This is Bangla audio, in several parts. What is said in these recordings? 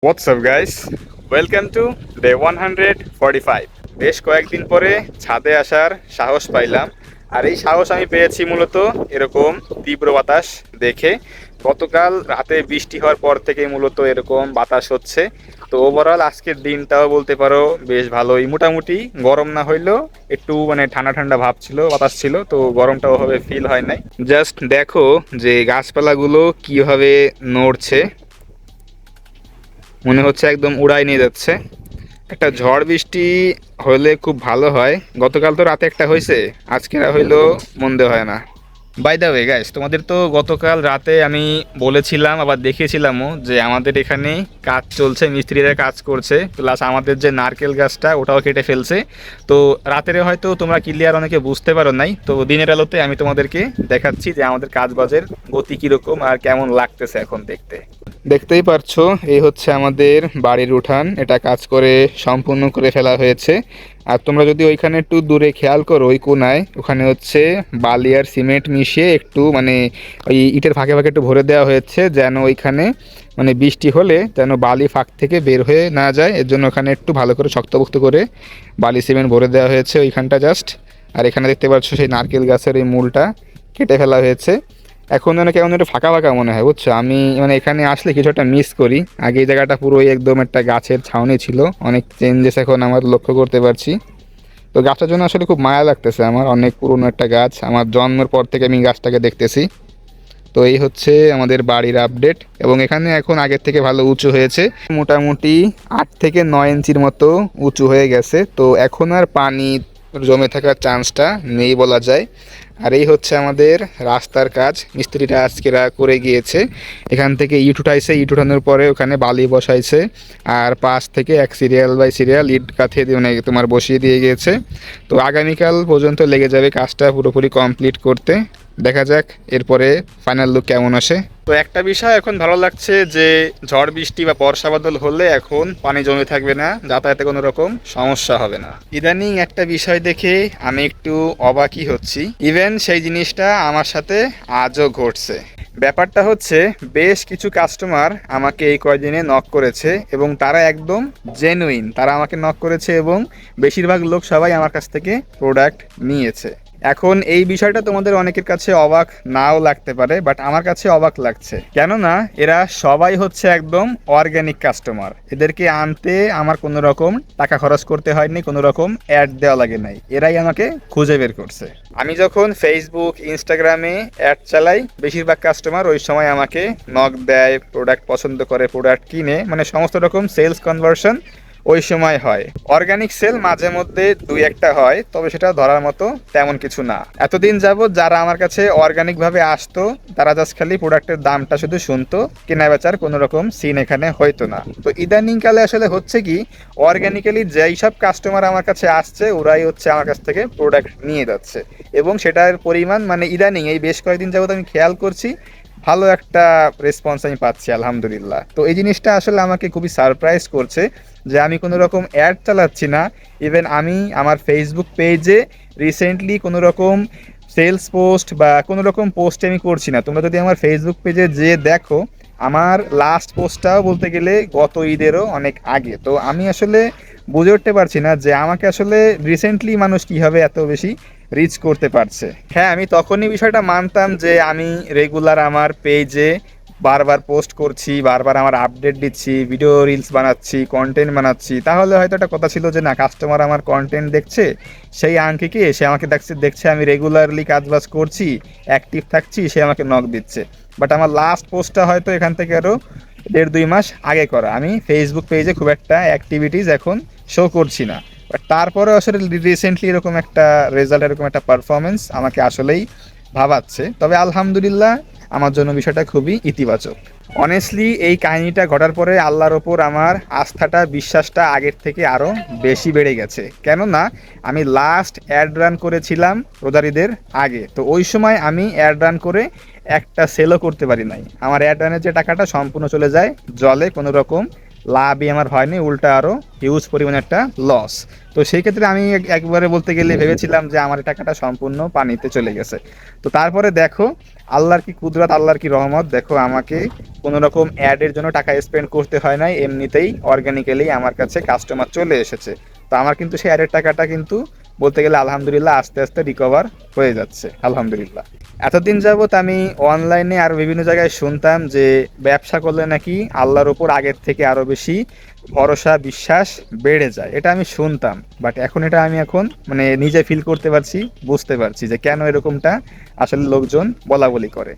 WhatsApp guys, welcome to day 145। বেশ কয়েকদিন পরে ছাদে আসার সাহস পাইলাম। আর এই সাহস আমি পেয়েছি মূলত এরকম তীব্র বাতাস দেখে। গতকাল রাতে বৃষ্টি হওয়ার পর থেকে মূলত এরকম বাতাস হচ্ছে। তো ওভারঅল আজকের দিনটাও বলতে পারো বেশ ভালোই, মোটামুটি গরম না হইলেও একটু ঠান্ডা ঠান্ডা ভাব ছিল, বাতাস ছিল, তো গরমটা ওভাবে ফিল হয় নাই। জাস্ট দেখো যে গাছপালাগুলো কিভাবে নড়ছে, মনে হচ্ছে একদম উড়াই নিয়ে যাচ্ছে। একটা ঝড় বৃষ্টি হলে খুব ভালো হয়। গতকাল তো রাতে একটা হয়েছে, আজকে হইলেও মন্দ হয় না। বাই দ্য ওয়ে গাইস, তোমাদের তো গতকাল রাতে আমি বলেছিলাম, আবার দেখিয়েছিলামও, যে আমাদের এখানে কাজ চলছে, মিস্ত্রিরা কাজ করছে, প্লাস আমাদের যে নারকেল গাছটা ওটাও কেটে ফেলছে। তো রাতের হয়তো তোমরা ক্লিয়ার অনেকে বুঝতে পারো নাই, তো দিনের আলোতে আমি তোমাদেরকে দেখাচ্ছি যে আমাদের কাজবাজের গতি কীরকম আর কেমন লাগতেছে এখন দেখতে। দেখতেই পারছো, এই হচ্ছে আমাদের বাড়ির উঠান। এটা কাজ করে সম্পূর্ণ করে ফেলা হয়েছে। আর তোমরা যদি ওইখানে একটু দূরে খেয়াল করো, ওই কোনায় ওখানে হচ্ছে বালি আর সিমেন্ট মিশিয়ে একটু ওই ইটের ফাঁকে ফাঁকে একটু ভরে দেওয়া হয়েছে, যেন ওইখানে বৃষ্টি হলে যেন বালি ফাঁক থেকে বের হয়ে না যায়। এর জন্য ওখানে একটু ভালো করে শক্তপোক্ত করে বালি সিমেন্ট ভরে দেওয়া হয়েছে ওইখানটা জাস্ট। আর এখানে দেখতে পাচ্ছ সেই নারকেল গাছের এই মূলটা কেটে ফেলা হয়েছে। এখন কেমন একটু ফাঁকা ফাঁকা মনে হয়, বুঝছো? আমি এখানে আসলে কিছু একটা মিস করি। আগে এই জায়গাটা পুরোই একদম একটা গাছের ছাউনি ছিল, অনেক চেঞ্জেস এখন আমার লক্ষ্য করতে পারছি। তো গাছটার জন্য আসলে খুব মায়া লাগতেছে আমার। অনেক পুরনো একটা গাছ, আমার জন্মের পর থেকে আমি গাছটাকে দেখতেছি। তো এই হচ্ছে আমাদের বাড়ির আপডেট। এবং এখানে এখন আগের থেকে ভালো উঁচু হয়েছে, মোটামুটি 8 থেকে 9 ইঞ্চির মতো উঁচু হয়ে গেছে। তো এখন আর পানি জমে থাকার চান্সটা নেই বলা যায়। আর এই হচ্ছে আমাদের রাস্তার কাজ, মিস্ত্রিটা আজকেরা করে গিয়েছে। এখান থেকে ইট উঠাইছে, ইট উঠানোর পরে ওখানে বালি বসাইছে। আর পাশ থেকে এক সিরিয়াল বাই সিরিয়াল ইট কাঁথে তোমার বসিয়ে দিয়ে গিয়েছে। তো আগামীকাল পর্যন্ত লেগে যাবে কাজটা পুরোপুরি কমপ্লিট করতে। দেখা যাক এরপরে ফাইনাল লুক কেমন আসে। তো একটা বিষয় এখন ভালো লাগছে যে ঝড় বৃষ্টি বা বর্ষা বাদল হলে এখন পানি জমে থাকবে না, যাতায়াতে কোনো রকম সমস্যা হবে না। ইদানিং একটা বিষয় দেখে আমি একটু অবাকই হচ্ছি, ইভেন সেই জিনিসটা আমার সাথে আজও ঘটছে। ব্যাপারটা হচ্ছে, বেশ কিছু কাস্টমার আমাকে এই কয়দিনে নক করেছে এবং তারা একদম জেনুইন, তারা আমাকে নক করেছে এবং বেশিরভাগ লোক সবাই আমার কাছ থেকে প্রোডাক্ট নিয়েছে। এখন এই বিষয়টা তোমাদের অনেকের কাছে অবাক নাও লাগতে পারে, বাট আমার কাছে অবাক লাগছে। কেননা এরা সবাই হচ্ছে একদম অর্গ্যানিক কাস্টমার। এদেরকে আনতে আমার কোনো রকম টাকা খরচ করতে হয়নি, কোনো রকম অ্যাড দেওয়া লাগে নাই, এরাই আমাকে খুঁজে বের করছে। আমি যখন ফেসবুক ইনস্টাগ্রামে অ্যাড চালাই, বেশিরভাগ কাস্টমার ওই সময় আমাকে নক দেয়, প্রোডাক্ট পছন্দ করে, প্রোডাক্ট কিনে, সমস্ত রকম সেলস কনভার্সন ওই সময় হয়। অর্গানিক সেল মাঝে মধ্যে দুই একটা হয়, তবে সেটা ধরার মতো তেমন কিছু না। এতদিন যাবৎ যারা আমার কাছে অর্গানিকভাবে আসতো, তারা জাস্ট খালি প্রোডাক্টের দামটা শুধু শুনতো, কেনা বেচার কোনো রকম সিন এখানে হয়তো না। তো ইদানিংকালে আসলে হচ্ছে কি, অর্গানিক্যালি যেই সব কাস্টমার আমার কাছে আসছে, ওরাই হচ্ছে আমার কাছ থেকে প্রোডাক্ট নিয়ে যাচ্ছে। এবং সেটার পরিমাণ ইদানিং এই বেশ কয়েকদিন যাবৎ আমি খেয়াল করছি, ভালো একটা রেসপন্স আমি পাচ্ছি আলহামদুলিল্লাহ। তো এই জিনিসটা আসলে আমাকে খুবই সারপ্রাইজ করছে যে আমি কোনো রকম অ্যাড চালাচ্ছি না। ইভেন আমি আমার ফেসবুক পেজে রিসেন্টলি কোনো রকম সেলস পোস্ট বা কোনো রকম পোস্ট আমি করছি না। তোমরা যদি আমার ফেসবুক পেজে যে দেখো, আমার লাস্ট পোস্টটাও বলতে গেলে গত ঈদেরও অনেক আগে। তো আমি আসলে বুঝে উঠতে পারছি না যে আমাকে আসলে রিসেন্টলি মানুষ কীভাবে এত বেশি রিচ করতে পারছে। হ্যাঁ, আমি তখনই বিষয়টা মানতাম যে আমি রেগুলার আমার পেজে বারবার পোস্ট করছি, বারবার আমার আপডেট দিচ্ছি, ভিডিও রিলস বানাচ্ছি, কন্টেন্ট বানাচ্ছি, তাহলে হয়তো একটা কথা ছিল যে না, কাস্টমার আমার কন্টেন্ট দেখছে, সেই আঙ্কিকে সে আমাকে দেখছে দেখছে আমি রেগুলারলি কাজবাজ করছি, অ্যাক্টিভ থাকছি, সে আমাকে নক দিচ্ছে। বাট আমার লাস্ট পোস্টটা হয়তো এখান থেকে আরও 1.5-2 মাস আগে করা। আমি ফেসবুক পেজে খুব একটা অ্যাক্টিভিটিস এখন শো করছি না, বাট তারপরে আসলে রিসেন্টলি এরকম একটা রেজাল্ট, এরকম একটা পারফরমেন্স আমাকে আসলেই ভাবাচ্ছে। তবে আলহামদুলিল্লাহ, আমার জন্য বিষয়টা খুবই ইতিবাচক। অনেস্টলি এই কাহিনীটা ঘটার পরে আল্লাহর ওপর আমার আস্থাটা, বিশ্বাসটা আগের থেকে আরও বেশি বেড়ে গেছে। কেননা আমি লাস্ট অ্যাড রান করেছিলাম রোজারিদের আগে। তো ওই সময় আমি অ্যাড রান করে একটা সেলও করতে পারি নাই। আমার অ্যাড রানের যে টাকাটা সম্পূর্ণ চলে যায় জলে, কোনো রকম লাভই আমার হয়নি, উল্টা আরও হিউজ পরিমাণে একটা লস। তো সেই ক্ষেত্রে আমি একবারে বলতে গেলে ভেবেছিলাম যে আমার টাকাটা সম্পূর্ণ পানিতে চলে গেছে। তো তারপরে দেখো, আল্লাহর কি কুদরত, আল্লাহর কি রহমত, দেখো আমাকে কোনো রকম অ্যাডের জন্য টাকা স্পেন্ড করতে হয় নাই, এমনিতেই অর্গানিক্যালি আমার কাছে কাস্টমার চলে এসেছে। তো আমার কিন্তু সেই অ্যাডের টাকাটা কিন্তু বলতে গেলে আলহামদুলিল্লাহ আস্তে আস্তে রিকভার হয়ে যাচ্ছে আলহামদুলিল্লাহ। এতদিন যাবৎ আমি অনলাইনে আর বিভিন্ন জায়গায় শুনতাম যে ব্যবসা করলে নাকি আল্লাহর উপর আগের থেকে আরও বেশি ভরসা বিশ্বাস বেড়ে যায়, এটা আমি শুনতাম। বাট এখন এটা আমি এখন মানে নিজে ফিল করতে পারছি, বুঝতে পারছি যে কেন এরকমটা আসলে লোকজন বলা বলি করে।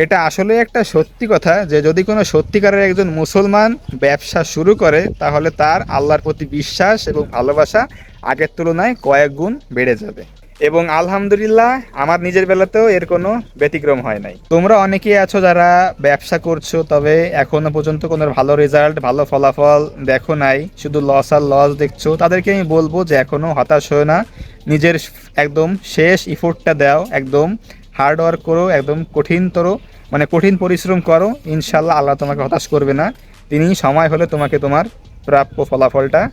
এটা আসলে একটা সত্যি কথা যে যদি কোনো সত্যিকারের একজন মুসলমান ব্যবসা শুরু করে তাহলে তার আল্লাহর প্রতি বিশ্বাস এবং ভালোবাসা আগের তুলনায় কয়েক গুণ বেড়ে যাবে। এবং আলহামদুলিল্লাহ আমার নিজের বেলাতেও এর কোনো ব্যতিক্রম হয় নাই। তোমরা অনেকেই আছো যারা ব্যবসা করছো, তবে এখনো পর্যন্ত কোনো ভালো রেজাল্ট, ভালো ফলাফল দেখো নাই, শুধু লস আর লস দেখছো, তাদেরকে আমি বলবো যে এখনো হতাশ হয়ে না, নিজের একদম শেষ ইফোর্টটা দাও, একদম হার্ড ওয়ার্ক করো, একদম কঠিনতর মানে কঠিন পরিশ্রম করো, ইনশাল্লাহ আল্লাহ তোমাকে হতাশ করবে না। তিনি সময় হলে তোমাকে তোমার প্রাপ্য ফলাফলটা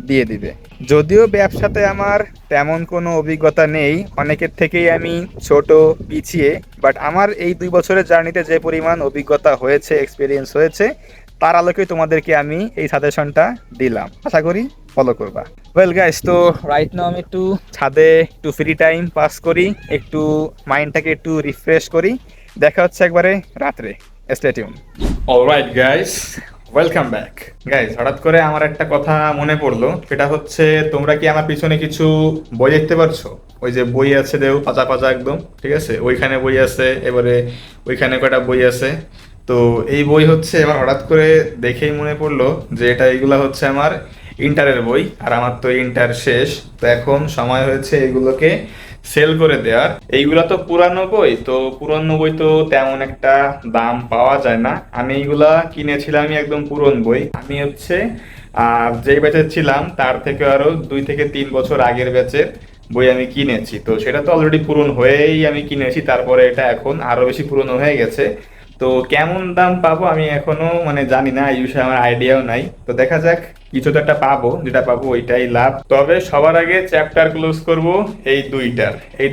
দিয়ে দিবে। যদিও ব্যবসাতে আমার তেমন কোনো অভিজ্ঞতা নেই, অনেকের থেকেই আমি ছোট পিছিয়ে, বাট আমার এই 2 বছরের জার্নিতে যে পরিমাণ অভিজ্ঞতা হয়েছে, এক্সপিরিয়েন্স হয়েছে, তার আলোকে তোমাদেরকে আমি এই সাজেশনটা দিলাম, আশা করি ফলো করবা। ওয়েল গাইস, তো রাইট নাও আমি একটু ছাদে একটু ফ্রি টাইম পাস করি, একটু মাইন্ডটাকে একটু রিফ্রেশ করি। দেখা হচ্ছে একবারে রাত্রে, stay tune. Alright guys, welcome back. Guys, হঠাৎ করে আমার একটা কথা মনে পড়লো, সেটা হচ্ছে তোমরা কি আমার পিছনে কিছু বই দেখতে পারছো? ওই যে বই আছে দেও পাজা পাজা একদম, ঠিক আছে, ওইখানে বই আছে, এবারে ওইখানে কয়টা বই আছে। তো এই বই হচ্ছে আমার হঠাৎ করে দেখেই মনে পড়লো যে এগুলা হচ্ছে আমার ইন্টারের বই, আর আমার তো ইন্টার শেষ। তো এখন সময় হয়েছে এগুলোকে সেল করে দেওয়ার। এইগুলা তো পুরানো বই, তো পুরানো বই তো তেমন একটা দাম পাওয়া যায় না। আমি এইগুলা কিনেছিলাম একদম পুরন বই, আমি হচ্ছে যেই ব্যাচের ছিলাম তার থেকে আরো 2 থেকে 3 বছর আগের ব্যাচের বই আমি কিনেছি। তো সেটা তো অলরেডি পূরণ হয়েই আমি কিনেছি, তারপরে এটা এখন আরো বেশি পুরনো হয়ে গেছে। তো কেমন দাম পাবো আমি এখনো মানে জানি না, এই বিষয়ে আমার আইডিয়াও নাই। তো দেখা যাক, কিছু তো একটা পাবো, যেটা পাবো ওইটাই লাভ। তবে সবার আগে চ্যাপ্টার ক্লোজ করব এই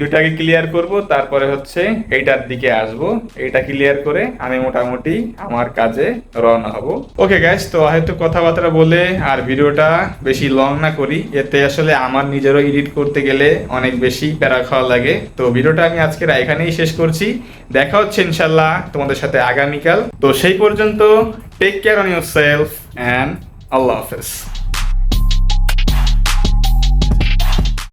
দুইটাকে ক্লিয়ার করব, তারপরে হচ্ছে এইটার দিকে আসব। এইটা ক্লিয়ার করে আমি মোটামুটি আমার কাজে রওনা হব। ওকে গাইস, তো হয়তো কথাবার্তা বলে আর ভিডিওটা বেশি লং না করি, এতে আসলে আমার নিজেরও এডিট করতে গেলে অনেক বেশি প্যারা খাওয়া লাগে। তো ভিডিওটা আমি আজকের এখানেই শেষ করছি। দেখা হচ্ছে ইনশাল্লাহ তোমাদের সাথে আগামীকাল। তো সেই পর্যন্ত take care on yourself and আল্লাহ হাফেজ।